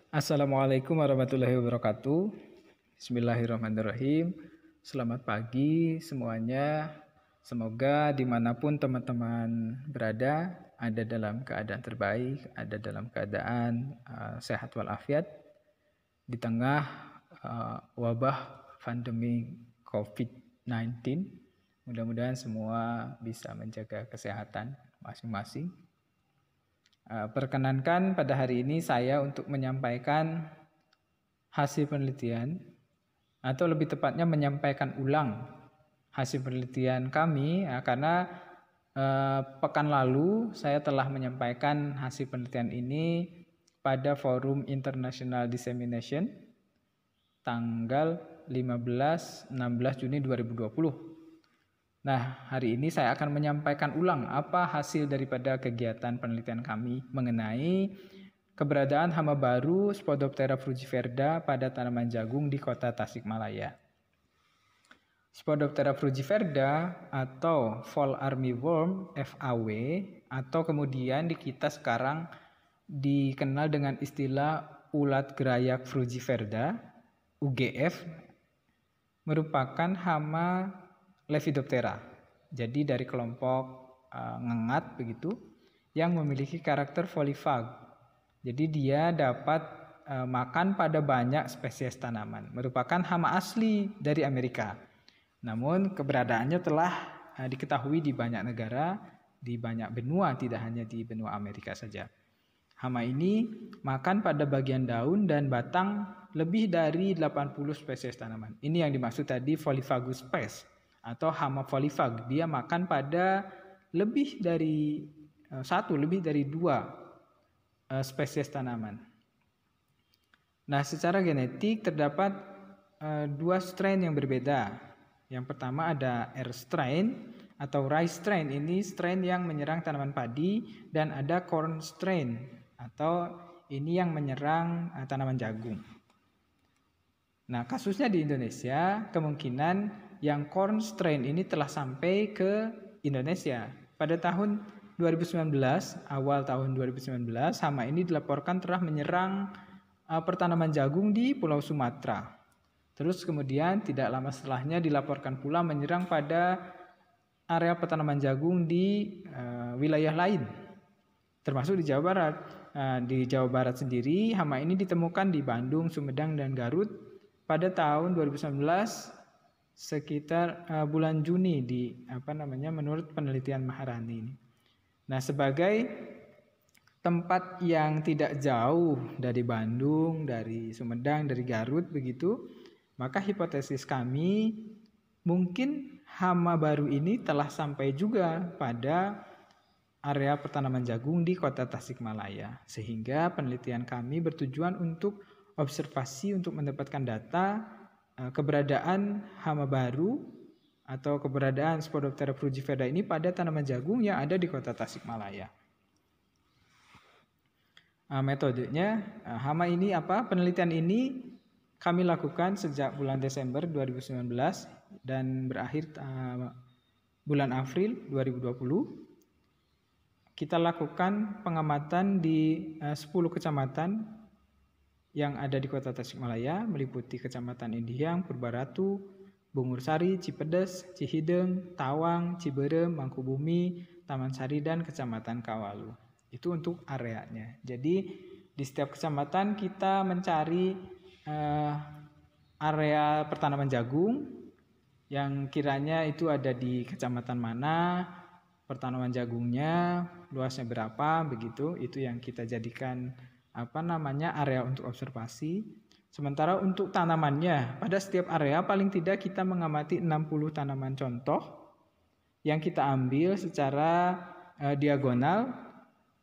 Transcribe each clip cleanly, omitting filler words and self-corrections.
Assalamualaikum warahmatullahi wabarakatuh. Bismillahirrahmanirrahim. Selamat pagi semuanya. Semoga dimanapun teman-teman berada, ada dalam keadaan terbaik, ada dalam keadaan sehat walafiat di tengah wabah pandemi COVID-19. Mudah-mudahan semua bisa menjaga kesehatan masing-masing. Perkenankan pada hari ini saya untuk menyampaikan hasil penelitian, atau lebih tepatnya menyampaikan ulang hasil penelitian kami, karena pekan lalu saya telah menyampaikan hasil penelitian ini pada Forum International Dissemination tanggal 15-16 Juni 2020. Nah, hari ini saya akan menyampaikan ulang apa hasil daripada kegiatan penelitian kami mengenai keberadaan hama baru Spodoptera frugiverda pada tanaman jagung di kota Tasikmalaya. Spodoptera frugiverda atau Fall Armyworm FAW, atau kemudian di kita sekarang dikenal dengan istilah ulat gerayak frugiverda UGF, merupakan hama Lepidoptera. Jadi dari kelompok ngengat begitu yang memiliki karakter polifag. Jadi dia dapat makan pada banyak spesies tanaman. Merupakan hama asli dari Amerika. Namun keberadaannya telah diketahui di banyak negara, di banyak benua, tidak hanya di benua Amerika saja. Hama ini makan pada bagian daun dan batang lebih dari 80 spesies tanaman. Ini yang dimaksud tadi Polyphagus pes atau hama polifag. Dia makan pada lebih dari dua spesies tanaman. Nah, secara genetik terdapat dua strain yang berbeda. Yang pertama ada R strain atau rice strain. Ini strain yang menyerang tanaman padi, dan ada corn strain atau ini yang menyerang tanaman jagung. Nah, kasusnya di Indonesia kemungkinan yang corn strain ini telah sampai ke Indonesia. Pada tahun 2019, awal tahun 2019, hama ini dilaporkan telah menyerang pertanaman jagung di Pulau Sumatera. Terus kemudian tidak lama setelahnya dilaporkan pula menyerang pada area pertanaman jagung di wilayah lain, termasuk di Jawa Barat. Di Jawa Barat sendiri, hama ini ditemukan di Bandung, Sumedang, dan Garut pada tahun 2019 sekitar bulan Juni menurut penelitian Maharani ini. Nah, sebagai tempat yang tidak jauh dari Bandung, dari Sumedang, dari Garut begitu, maka hipotesis kami mungkin hama baru ini telah sampai juga pada area pertanaman jagung di kota Tasikmalaya, sehingga penelitian kami bertujuan untuk observasi untuk mendapatkan data keberadaan hama baru atau keberadaan Spodoptera frugiverda ini pada tanaman jagung yang ada di kota Tasikmalaya. Metodenya, hama ini apa? Penelitian ini kami lakukan sejak bulan Desember 2019 dan berakhir bulan April 2020. Kita lakukan pengamatan di 10 kecamatan yang ada di kota Tasikmalaya, meliputi Kecamatan Indiang, Purbaratu, Bungursari, Cipedes, Cihideng, Tawang, Ciberem, Mangkubumi, Taman Sari, dan Kecamatan Kawalu. Itu untuk areanya. Jadi di setiap kecamatan kita mencari area pertanaman jagung yang kiranya itu ada di kecamatan mana, pertanaman jagungnya luasnya berapa begitu. Itu yang kita jadikan area untuk observasi. Sementara untuk tanamannya, pada setiap area paling tidak kita mengamati 60 tanaman contoh yang kita ambil secara diagonal,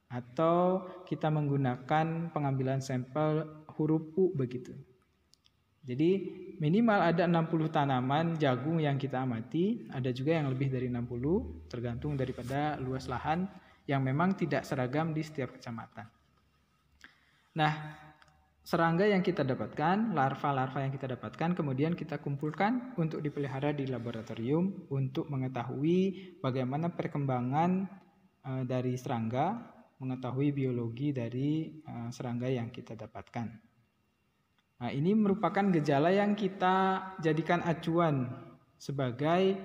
atau kita menggunakan pengambilan sampel huruf U begitu. Jadi minimal ada 60 tanaman jagung yang kita amati, ada juga yang lebih dari 60, tergantung daripada luas lahan yang memang tidak seragam di setiap kecamatan. Nah, serangga yang kita dapatkan, larva-larva yang kita dapatkan, kemudian kita kumpulkan untuk dipelihara di laboratorium untuk mengetahui bagaimana perkembangan dari serangga, mengetahui biologi dari serangga yang kita dapatkan. Nah, ini merupakan gejala yang kita jadikan acuan sebagai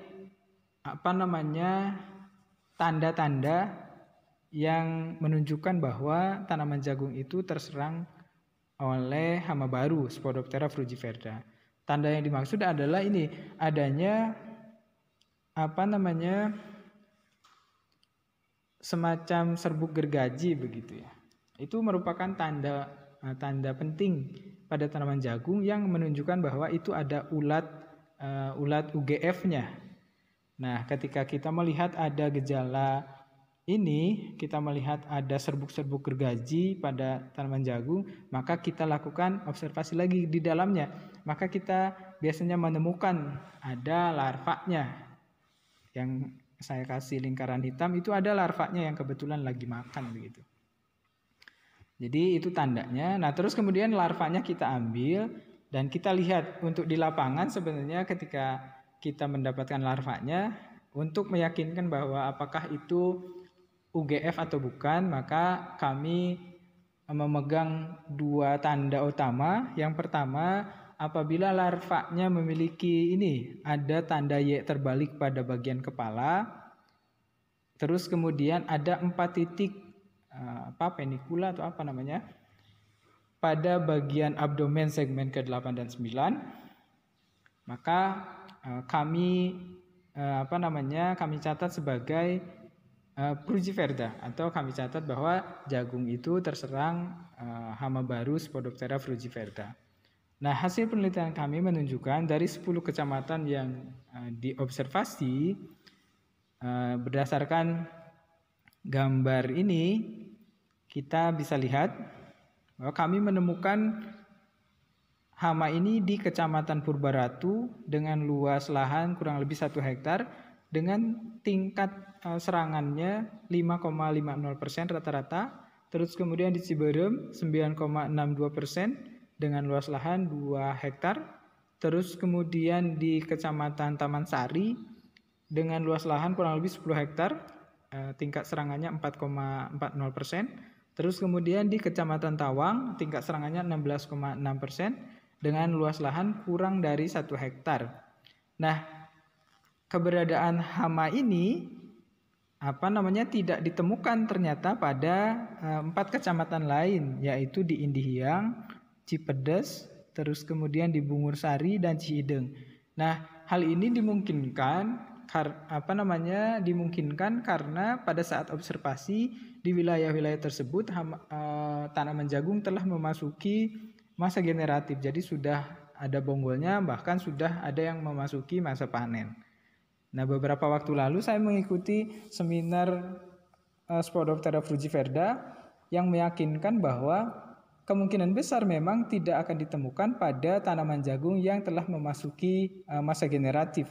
tanda-tanda yang menunjukkan bahwa tanaman jagung itu terserang oleh hama baru Spodoptera frugiverda. Tanda yang dimaksud adalah ini, adanya semacam serbuk gergaji begitu ya. Itu merupakan tanda penting pada tanaman jagung yang menunjukkan bahwa itu ada ulat UGF-nya. Nah, ketika kita melihat ada gejala ini, kita melihat ada serbuk-serbuk gergaji pada tanaman jagung, maka kita lakukan observasi lagi di dalamnya. Maka kita biasanya menemukan ada larvanya. Yang saya kasih lingkaran hitam itu ada larvanya yang kebetulan lagi makan begitu. Jadi itu tandanya. Nah, terus kemudian larvanya kita ambil dan kita lihat untuk di lapangan sebenarnya ketika kita mendapatkan larvanya, untuk meyakinkan bahwa apakah itu UGF atau bukan, maka kami memegang dua tanda utama. Yang pertama, apabila larvanya memiliki ada tanda Y terbalik pada bagian kepala, terus kemudian ada 4 titik penikula atau pada bagian abdomen segmen ke-8 dan 9, maka kami catat sebagai frugiverda, atau kami catat bahwa jagung itu terserang hama baru Spodoptera frugiverda. Nah, hasil penelitian kami menunjukkan dari 10 kecamatan yang diobservasi, berdasarkan gambar ini kita bisa lihat bahwa kami menemukan hama ini di Kecamatan Purbaratu dengan luas lahan kurang lebih 1 hektar dengan tingkat serangannya 5,50% rata-rata. Terus kemudian di Ciberem 9,62% dengan luas lahan 2 hektar. Terus kemudian di Kecamatan Taman Sari dengan luas lahan kurang lebih 10 hektar, tingkat serangannya 4,40%. Terus kemudian di Kecamatan Tawang tingkat serangannya 16,6% dengan luas lahan kurang dari 1 hektar. Nah, keberadaan hama ini tidak ditemukan ternyata pada 4 kecamatan lain, yaitu di Indihiang, Cipedes, terus kemudian di Bungursari dan Cihideng. Nah, hal ini dimungkinkan karena pada saat observasi di wilayah-wilayah tersebut tanaman jagung telah memasuki masa generatif. Jadi sudah ada bonggolnya, bahkan sudah ada yang memasuki masa panen. Nah, beberapa waktu lalu saya mengikuti seminar Spodoptera frugiverda yang meyakinkan bahwa kemungkinan besar memang tidak akan ditemukan pada tanaman jagung yang telah memasuki masa generatif.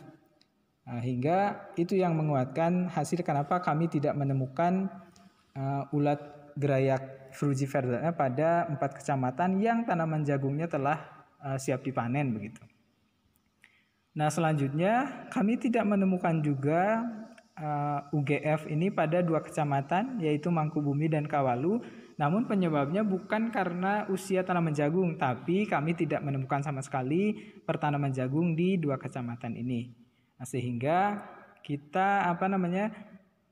Hingga itu yang menguatkan hasil kenapa kami tidak menemukan ulat gerayak frugiverda pada 4 kecamatan yang tanaman jagungnya telah siap dipanen begitu. Nah, selanjutnya kami tidak menemukan juga UGF ini pada 2 kecamatan, yaitu Mangkubumi dan Kawalu. Namun penyebabnya bukan karena usia tanaman jagung, tapi kami tidak menemukan sama sekali pertanaman jagung di 2 kecamatan ini. Nah, sehingga kita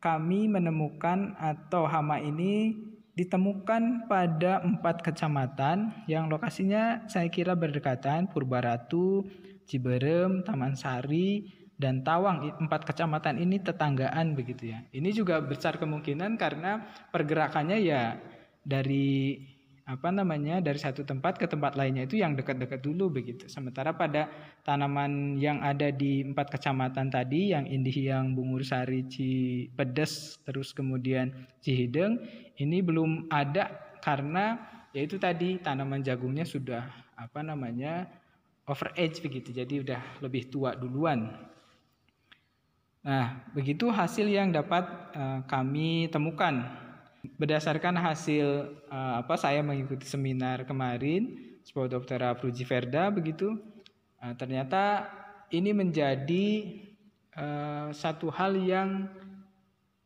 kami menemukan atau hama ini ditemukan pada 4 kecamatan yang lokasinya saya kira berdekatan, Purbaratu, Ciberem, Taman Sari, dan Tawang. 4 kecamatan ini tetanggaan begitu ya. Ini juga besar kemungkinan karena pergerakannya ya dari satu tempat ke tempat lainnya itu yang dekat-dekat dulu begitu. Sementara pada tanaman yang ada di 4 kecamatan tadi, yang Indihiang, Bungursari, Cipedes, terus kemudian Cihideng, ini belum ada karena yaitu tadi tanaman jagungnya sudah over age begitu, jadi udah lebih tua duluan. Nah, begitu hasil yang dapat kami temukan berdasarkan hasil saya mengikuti seminar kemarin Spodoptera frugiverda begitu. Ternyata ini menjadi satu hal yang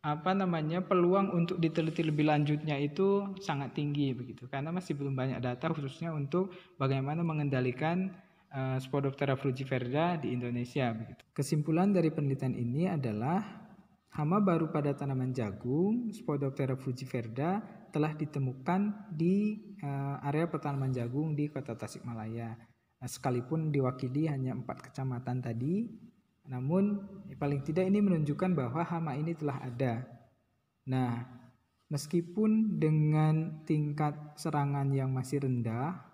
peluang untuk diteliti lebih lanjutnya itu sangat tinggi begitu, karena masih belum banyak data khususnya untuk bagaimana mengendalikan Spodoptera frugiverda di Indonesia begitu. Kesimpulan dari penelitian ini adalah hama baru pada tanaman jagung Spodoptera frugiverda telah ditemukan di area pertanaman jagung di Kota Tasikmalaya. Sekalipun diwakili hanya 4 kecamatan tadi, namun paling tidak ini menunjukkan bahwa hama ini telah ada. Nah, meskipun dengan tingkat serangan yang masih rendah,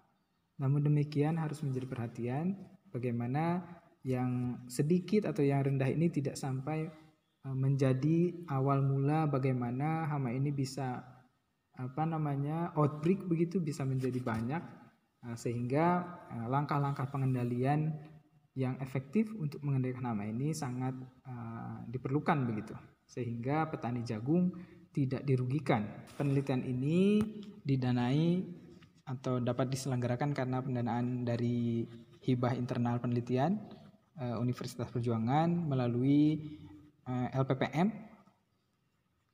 namun demikian harus menjadi perhatian bagaimana yang sedikit atau yang rendah ini tidak sampai menjadi awal mula bagaimana hama ini bisa outbreak begitu, bisa menjadi banyak, sehingga langkah-langkah pengendalian yang efektif untuk mengendalikan hama ini sangat diperlukan begitu, sehingga petani jagung tidak dirugikan. Penelitian ini didanai atau dapat diselenggarakan karena pendanaan dari hibah internal penelitian Universitas Perjuangan melalui LPPM.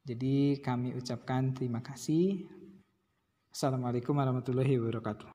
Jadi kami ucapkan terima kasih. Assalamualaikum warahmatullahi wabarakatuh.